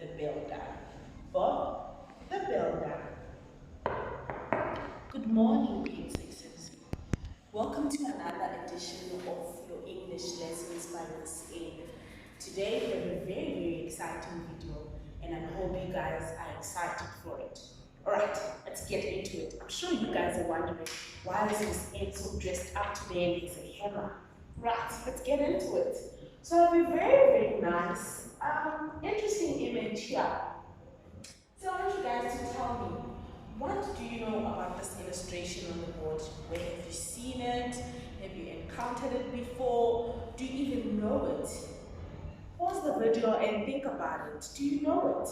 the builder. Bob the builder. Good morning, Prefixes. Welcome to another edition of your English lessons by Miss A. Today we have a very, very exciting video, and I hope you guys are excited for it. Alright, let's get into it. I'm sure you guys are wondering, why is Miss A so dressed up today and there's a hammer? Right, let's get into it. So I have a very, very nice, interesting image here. So I want you guys to tell me, what do you know about this illustration on the board? Where have you seen it? Have you encountered it before? Do you even know it? Pause the video and think about it. Do you know it?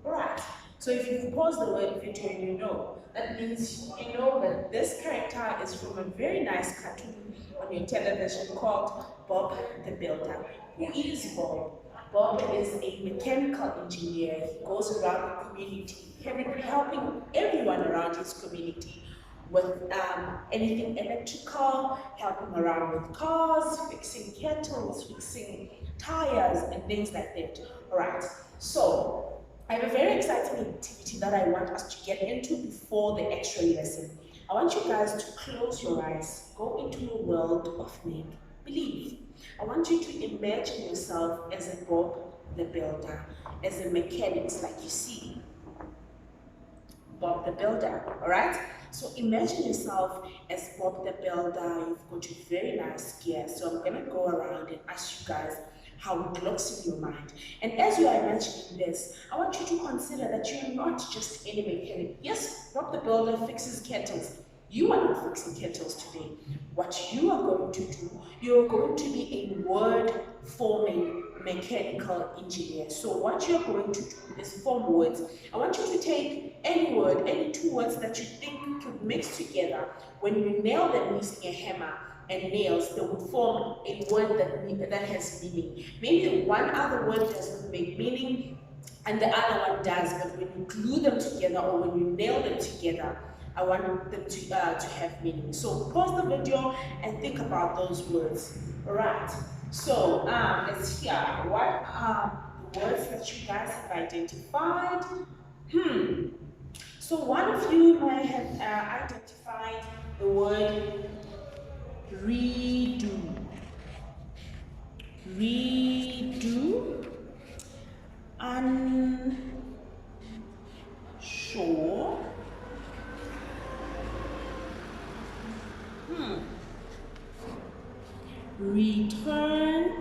Alright, so if you've paused the video and you know, that means you know that this character is from a very nice cartoon on your television called Bob the Builder. Who is Bob? Bob is a mechanical engineer. He goes around the community, helping everyone around his community with anything electrical, helping around with cars, fixing kettles, fixing tires, and things like that. Alright, so I have a very exciting activity that I want us to get into before the actual lesson. I want you guys to close your eyes, go into a world of make-believe. I want you to imagine yourself as a Bob the Builder, as a mechanic, like you see Bob the Builder, alright? So imagine yourself as Bob the Builder. You've got your very nice gear. So I'm going to go around and ask you guys how it looks in your mind. And as you are imagining this, I want you to consider that you're not just any mechanic. Yes, Bob the Builder fixes kettles. You are not fixing kettles today. What you are going to do, you're going to be a word-forming mechanical engineer. So what you're going to do is form words. I want you to take any word, any two words that you think could mix together. When you nail them using a hammer and nails, they would form a word that has meaning. Maybe one other word does not make meaning and the other one does, but when you glue them together or when you nail them together, I want them to have meaning. So pause the video and think about those words. Alright, so let's hear what are the words that you guys have identified. So one of you might have identified the word redo. Redo. Unsure. Return.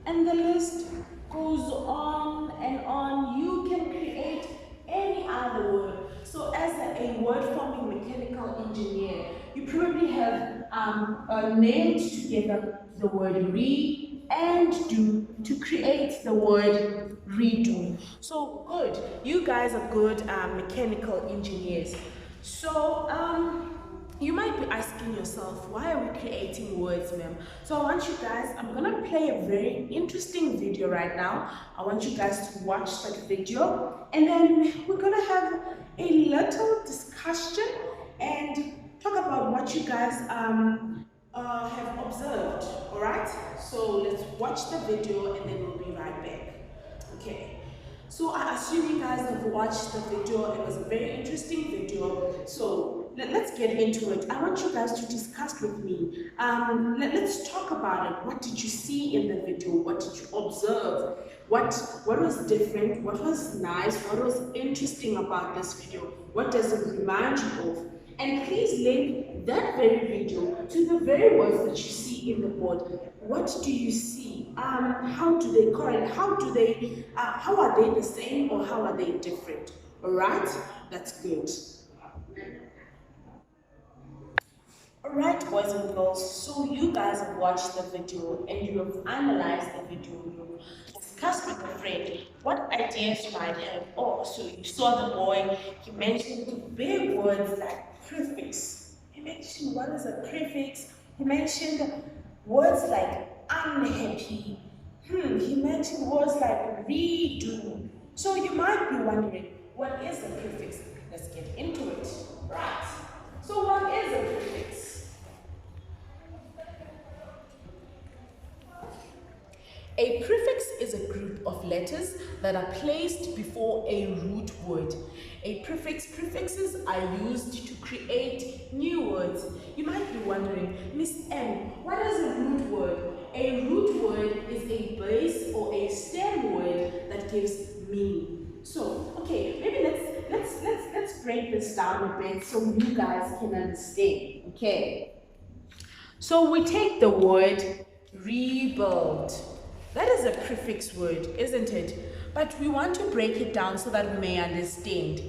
And the list goes on and on. You can create any other word. So as a word-forming mechanical engineer, you probably have nailed together the word re and do to create the word redo. So good. You guys are good mechanical engineers. So you might be asking yourself, why are we creating words, ma'am? So I want you guys, I'm gonna play a very interesting video right now. I want you guys to watch that video, and then we're gonna have a little discussion and talk about what you guys have observed. All right, so let's watch the video and then we'll be right back. Okay, so I assume you guys have watched the video. It was a very interesting video, so let's get into it. I want you guys to discuss with me. Let's talk about it. What did you see in the video? What did you observe? What was different? What was nice? What was interesting about this video? What does it remind you of? And please link that very video to the very words that you see in the board. What do you see? How do they correlate? How are they the same or how are they different? All right, that's good. All right, boys and girls, so you guys have watched the video and you have analyzed the video. You discussed with a friend what ideas you might have. Oh, so you saw the boy, he mentioned big words like prefix. He mentioned what is a prefix. He mentioned words like unhappy. He mentioned words like redo. So you might be wondering, what is a prefix? Let's get into it. Right. So what is a prefix? A prefix is a group of letters that are placed before a root word. Prefixes are used to create new words. You might be wondering, Miss M, what is a root word? A root word is a base or a stem word that gives meaning. So, okay, maybe let's break this down a bit so you guys can understand. Okay. So we take the word rebuild. That is a prefix word, isn't it? But we want to break it down so that we may understand.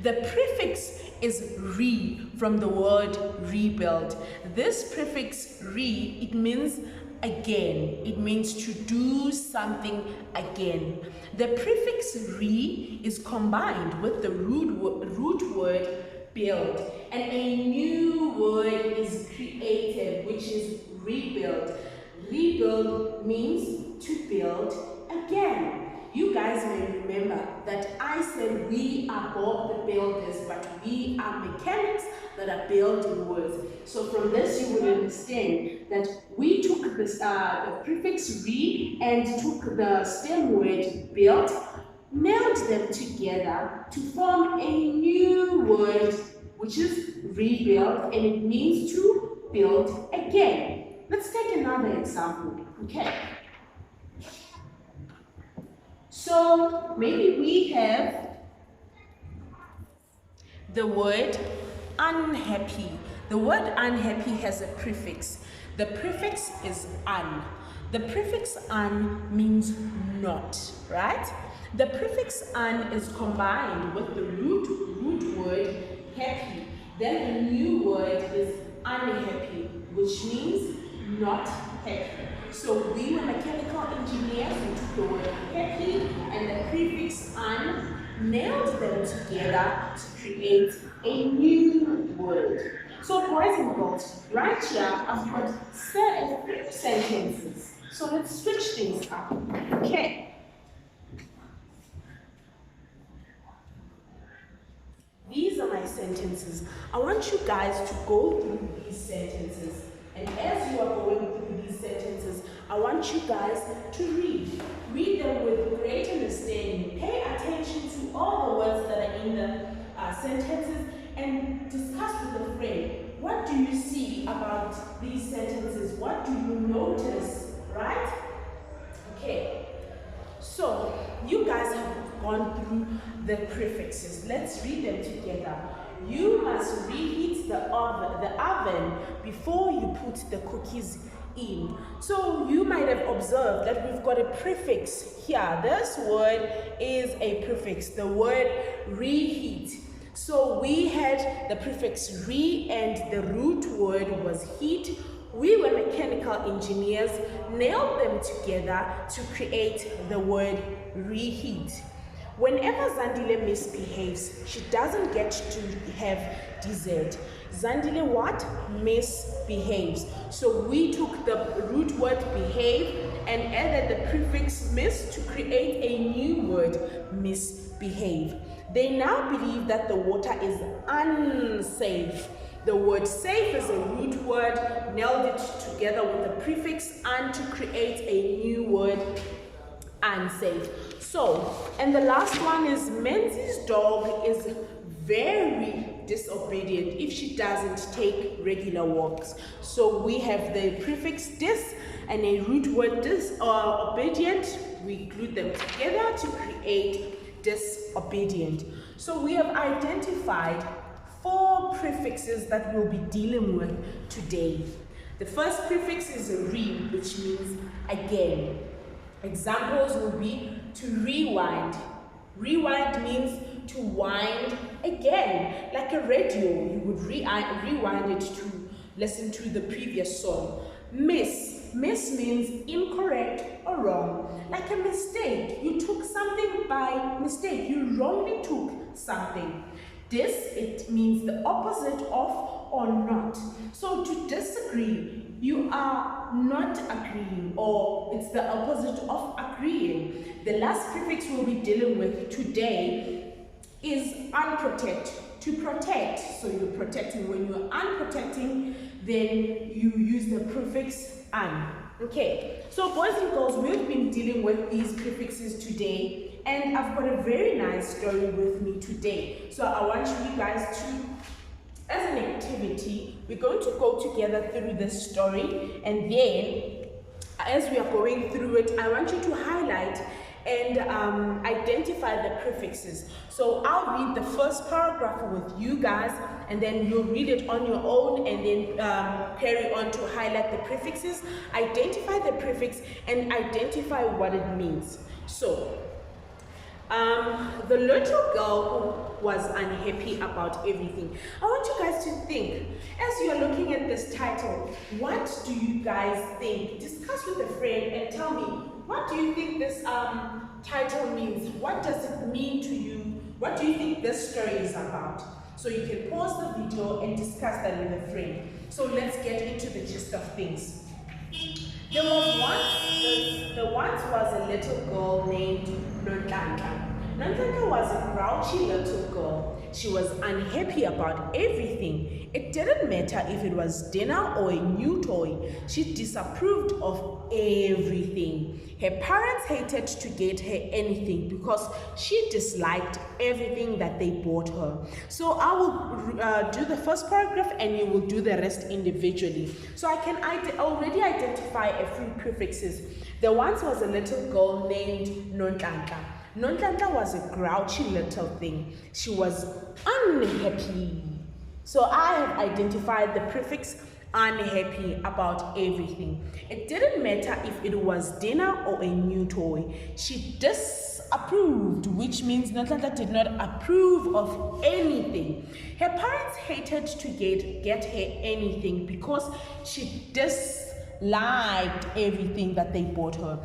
The prefix is re from the word rebuild. This prefix re, it means again. It means to do something again. The prefix re is combined with the root word build, and a new word is created, which is rebuild. Rebuild means to build again. You guys may remember that I said we are both the builders, but we are mechanics that are building words. So from this you would understand that we took this, the prefix re and took the stem word build, nailed them together to form a new word, which is rebuild, and it means to build again. Let's take another example, okay? So maybe we have the word unhappy. The word unhappy has a prefix. The prefix is un. The prefix un means not, right? The prefix un is combined with the root word happy. Then the new word is unhappy, which means not happy. So we were mechanical engineers, we took the word happy and the prefix un, nailed them together to create a new word. So boys and girls, right here I've got 3 sentences. So let's switch things up. Okay. These are my sentences. I want you guys to go through these sentences. And as you are going through these sentences, I want you guys to read. Read them with great understanding. Pay attention to all the words that are in the sentences and discuss with a friend. What do you see about these sentences? What do you notice, right? Okay. So, you guys have gone through the prefixes. Let's read them together. You must reheat the oven before you put the cookies in. So you might have observed that we've got a prefix here. This word is a prefix, the word reheat. So we had the prefix re and the root word was heat. We were mechanical engineers, nailed them together to create the word reheat. Whenever Zandile misbehaves, she doesn't get to have dessert. Zandile what? Misbehaves. So we took the root word behave and added the prefix mis to create a new word, misbehave. They now believe that the water is unsafe. The word safe is a root word, nailed it together with the prefix un to create a new word, unsafe. So, and the last one is Menzies' dog is very disobedient if she doesn't take regular walks. So we have the prefix dis and a root word disobedient. We glued them together to create disobedient. So we have identified 4 prefixes that we'll be dealing with today. The first prefix is a re, which means again. Examples will be to rewind. Rewind means to wind again, like a radio. You would rewind it to listen to the previous song. Miss means incorrect or wrong, like a mistake. You took something by mistake. You wrongly took something. Dis, it means the opposite of or not. So to disagree, you are not agreeing, or it's the opposite of agreeing. The last prefix we'll be dealing with today is unprotect, to protect. So you're protecting. When you're unprotecting, then you use the prefix un. Okay, so boys and girls, we've been dealing with these prefixes today, and I've got a very nice story with me today. So I want you guys to, as an activity, we're going to go together through this story, and then as we are going through it, I want you to highlight and identify the prefixes. So I'll read the first paragraph with you guys, and then you'll read it on your own, and then carry on to highlight the prefixes, identify the prefix, and identify what it means. So the little girl who was unhappy about everything. I want you guys to think, as you're looking at this title, what do you guys think? Discuss with a friend and tell me, what do you think this title means? What does it mean to you? What do you think this story is about? So you can pause the video and discuss that with a friend. So let's get into the gist of things. There once was a little girl named Nonhlanhla. Nonhlanhla was a grouchy little girl. She was unhappy about everything. It didn't matter if it was dinner or a new toy. She disapproved of everything. Her parents hated to get her anything because she disliked everything that they bought her. So I will do the first paragraph and you will do the rest individually. So I can already identify a few prefixes. There once was a little girl named Nonhlanhla. Nonhlanhla was a grouchy little thing. She was unhappy. So I have identified the prefix unhappy about everything. It didn't matter if it was dinner or a new toy. She disapproved, which means Nonhlanhla did not approve of anything. Her parents hated to get her anything because she disliked everything that they bought her.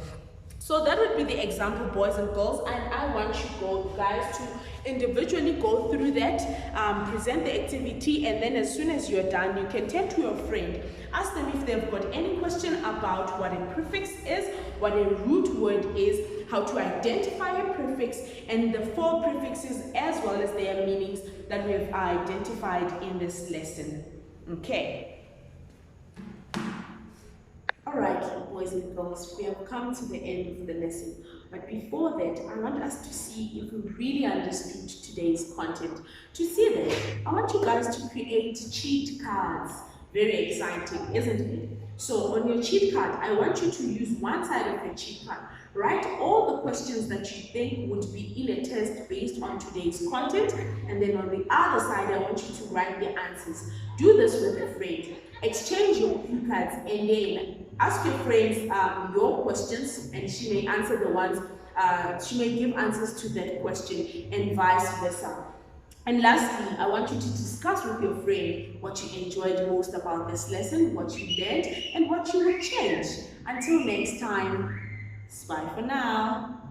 So that would be the example, boys and girls, and I want you guys to individually go through that, present the activity, and then as soon as you're done, you can turn to your friend. Ask them if they've got any question about what a prefix is, what a root word is, how to identify a prefix, and the 4 prefixes as well as their meanings that we have identified in this lesson. Okay. Alright, boys and girls, we have come to the end of the lesson. But before that, I want us to see if we really understood today's content. To see that, I want you guys to create cheat cards. Very exciting, isn't it? So on your cheat card, I want you to use one side of your cheat card. Write all the questions that you think would be in a test based on today's content, and then on the other side, I want you to write the answers. Do this with a friend. Exchange your cue cards, and then ask your friends your questions, and she may answer the ones, she may give answers to that question, and vice versa. And lastly, I want you to discuss with your friend what you enjoyed most about this lesson, what you learned, and what you would change. Until next time, bye for now.